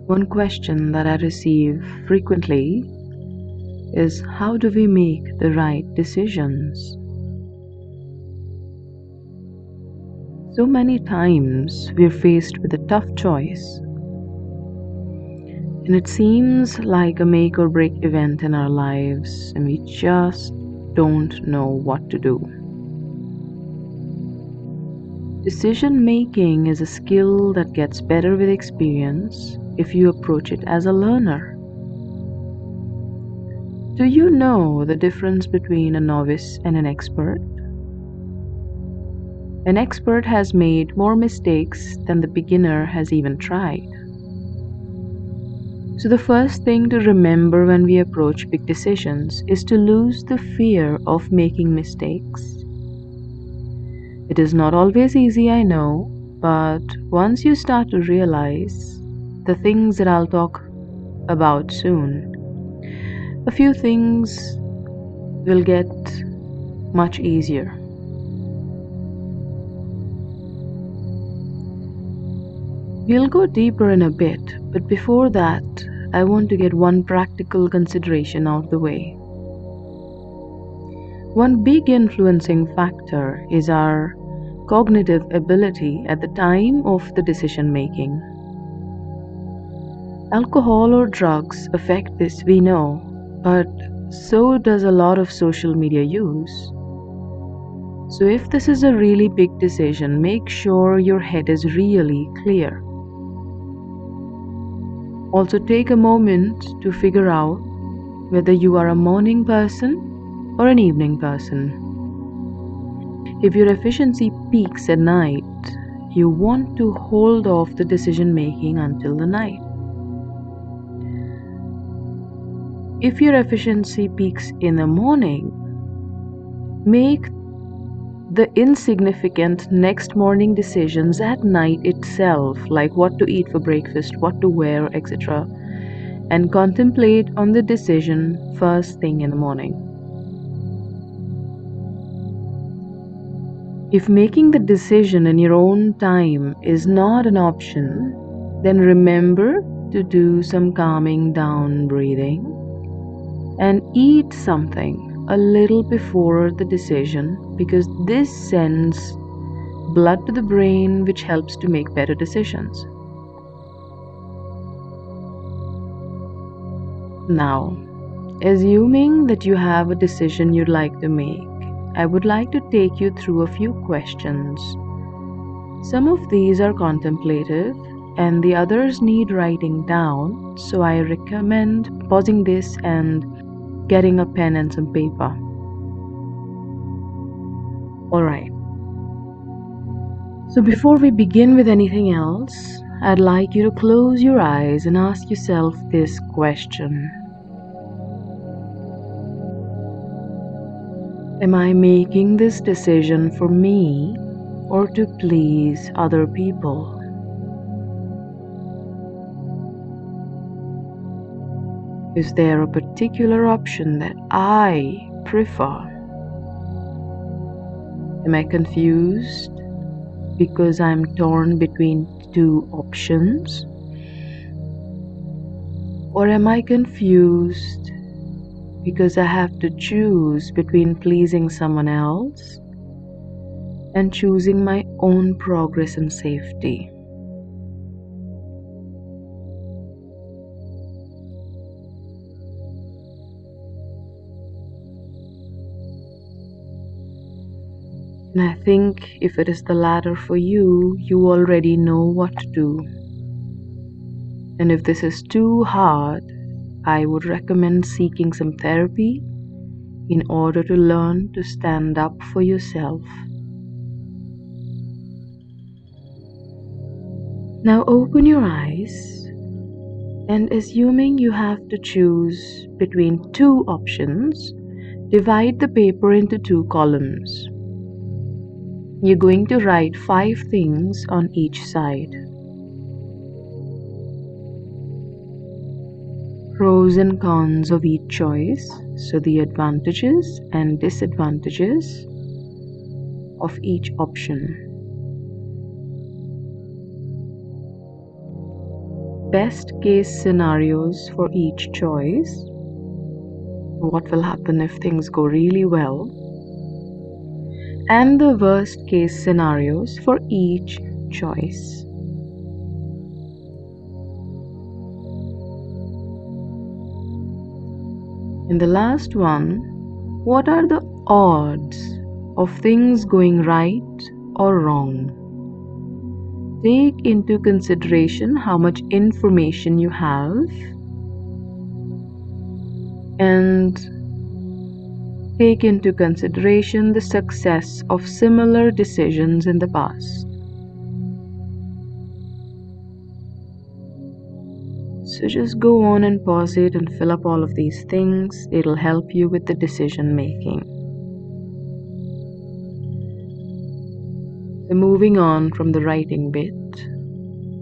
One question that I receive frequently is, how do we make the right decisions? So many times we're faced with a tough choice, and it seems like a make or break event in our lives, and we just don't know what to do. Decision making is a skill that gets better with experience if you approach it as a learner. Do you know the difference between a novice and an expert? An expert has made more mistakes than the beginner has even tried. So the first thing to remember when we approach big decisions is to lose the fear of making mistakes. It is not always easy, I know, but once you start to realize the things that I'll talk about soon, a few things will get much easier. We'll go deeper in a bit, but before that, I want to get one practical consideration out of the way. One big influencing factor is our cognitive ability at the time of the decision making. Alcohol or drugs affect this, we know, but so does a lot of social media use. So if this is a really big decision, make sure your head is really clear. Also take a moment to figure out whether you are a morning person or an evening person. If your efficiency peaks at night, you want to hold off the decision making until the night. If your efficiency peaks in the morning, make the insignificant next morning decisions at night itself, like what to eat for breakfast, what to wear, etc., and contemplate on the decision first thing in the morning. If making the decision in your own time is not an option, then remember to do some calming down breathing and eat something a little before the decision, because this sends blood to the brain, which helps to make better decisions. Now, assuming that you have a decision you'd like to make, I would like to take you through a few questions. Some of these are contemplative and the others need writing down, so I recommend pausing this and getting a pen and some paper. Alright. So before we begin with anything else, I'd like you to close your eyes and ask yourself this question. Am I making this decision for me or to please other people? Is there a particular option that I prefer? Am I confused because I'm torn between two options? Or am I confused because I have to choose between pleasing someone else and choosing my own progress and safety? And I think if it is the latter for you, you already know what to do. And if this is too hard, I would recommend seeking some therapy in order to learn to stand up for yourself. Now open your eyes, and assuming you have to choose between two options, divide the paper into two columns. You're going to write 5 things on each side. Pros and cons of each choice, so the advantages and disadvantages of each option. best case scenarios for each choice. What will happen if things go really well? And the worst case scenarios for each choice. In the last one, what are the odds of things going right or wrong? Take into consideration how much information you have and take into consideration the success of similar decisions in the past. So just go on and pause it and fill up all of these things. It'll help you with the decision making. So moving on from the writing bit,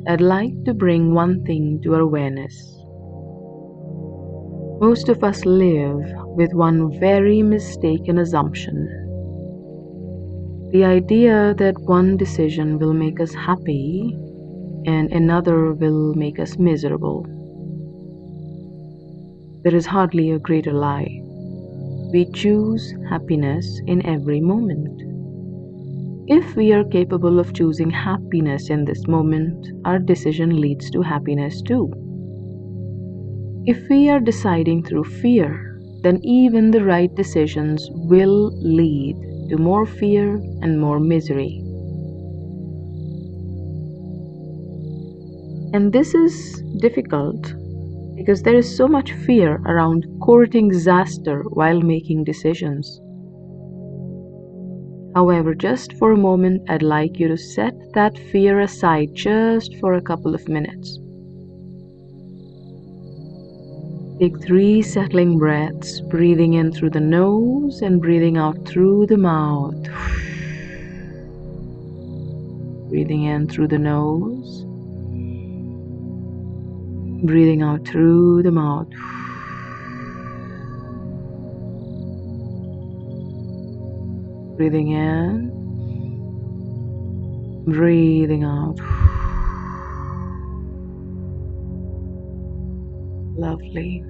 I'd like to bring one thing to our awareness. Most of us live with one very mistaken assumption. The idea that one decision will make us happy and another will make us miserable. There is hardly a greater lie. We choose happiness in every moment. If we are capable of choosing happiness in this moment, our decision leads to happiness too. If we are deciding through fear, then even the right decisions will lead to more fear and more misery. And this is difficult because there is so much fear around courting disaster while making decisions. However, just for a moment, I'd like you to set that fear aside just for a couple of minutes. Take 3 settling breaths, breathing in through the nose and breathing out through the mouth. Breathing in through the nose, breathing out through the mouth. Breathing in, breathing out. Lovely.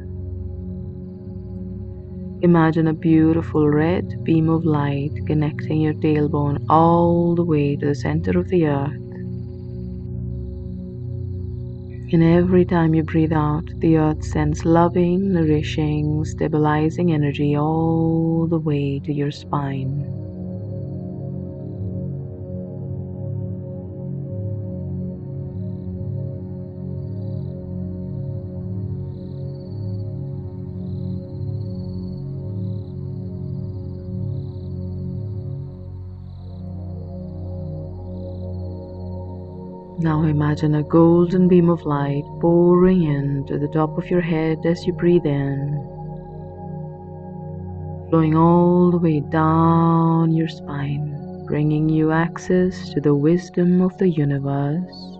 Imagine a beautiful red beam of light connecting your tailbone all the way to the center of the earth. And every time you breathe out, the earth sends loving, nourishing, stabilizing energy all the way to your spine. Now imagine a golden beam of light pouring into the top of your head as you breathe in, flowing all the way down your spine, bringing you access to the wisdom of the universe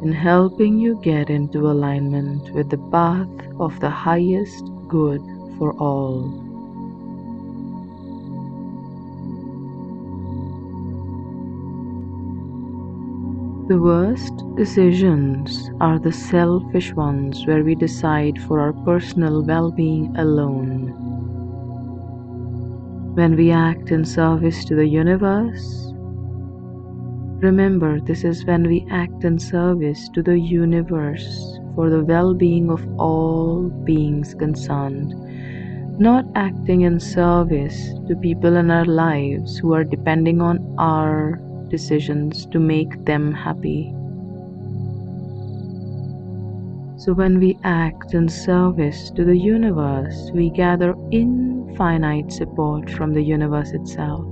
and helping you get into alignment with the path of the highest good for all. The worst decisions are the selfish ones where we decide for our personal well-being alone. When we act in service to the universe, remember this is when we act in service to the universe for the well-being of all beings concerned, not acting in service to people in our lives who are depending on our decisions to make them happy. So when we act in service to the universe, we gather infinite support from the universe itself.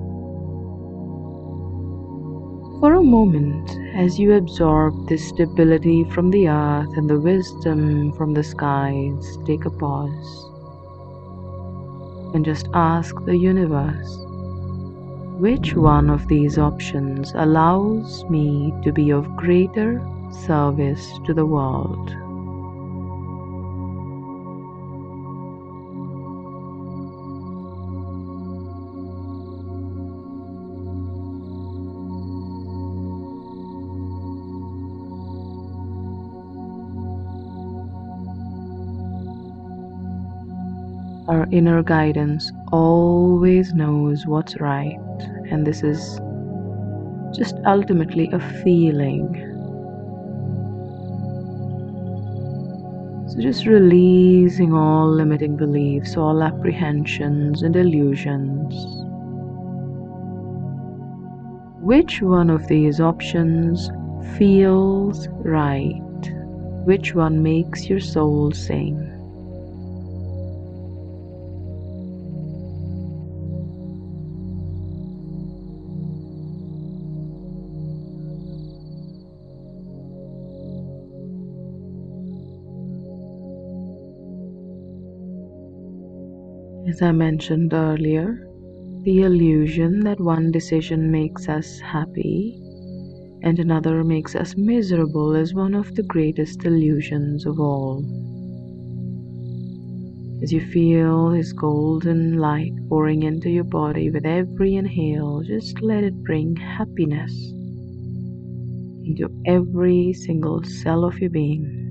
For a moment, as you absorb this stability from the earth and the wisdom from the skies, take a pause and just ask the universe, which one of these options allows me to be of greater service to the world? Our inner guidance always knows what's right, and this is just ultimately a feeling. So, just releasing all limiting beliefs, all apprehensions and illusions. Which one of these options feels right? Which one makes your soul sing? As I mentioned earlier, the illusion that one decision makes us happy and another makes us miserable is one of the greatest illusions of all. As you feel this golden light pouring into your body with every inhale, just let it bring happiness into every single cell of your being.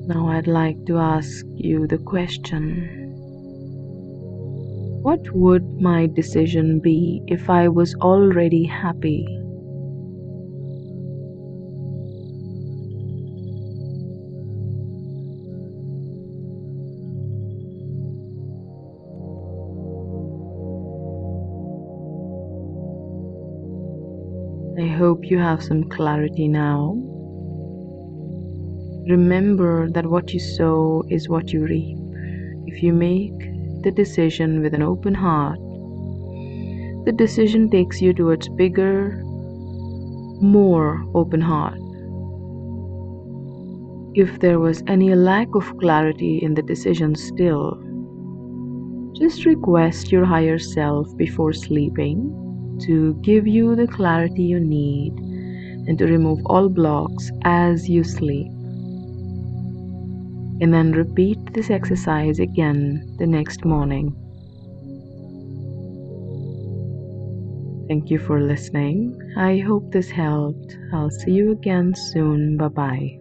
Now I'd like to ask you the question, what would my decision be if I was already happy? I hope you have some clarity now. Remember that what you sow is what you reap. If you make the decision with an open heart, the decision takes you towards bigger, more open heart. If there was any lack of clarity in the decision still, just request your higher self before sleeping to give you the clarity you need and to remove all blocks as you sleep. And then repeat this exercise again the next morning. Thank you for listening. I hope this helped. I'll see you again soon. Bye-bye.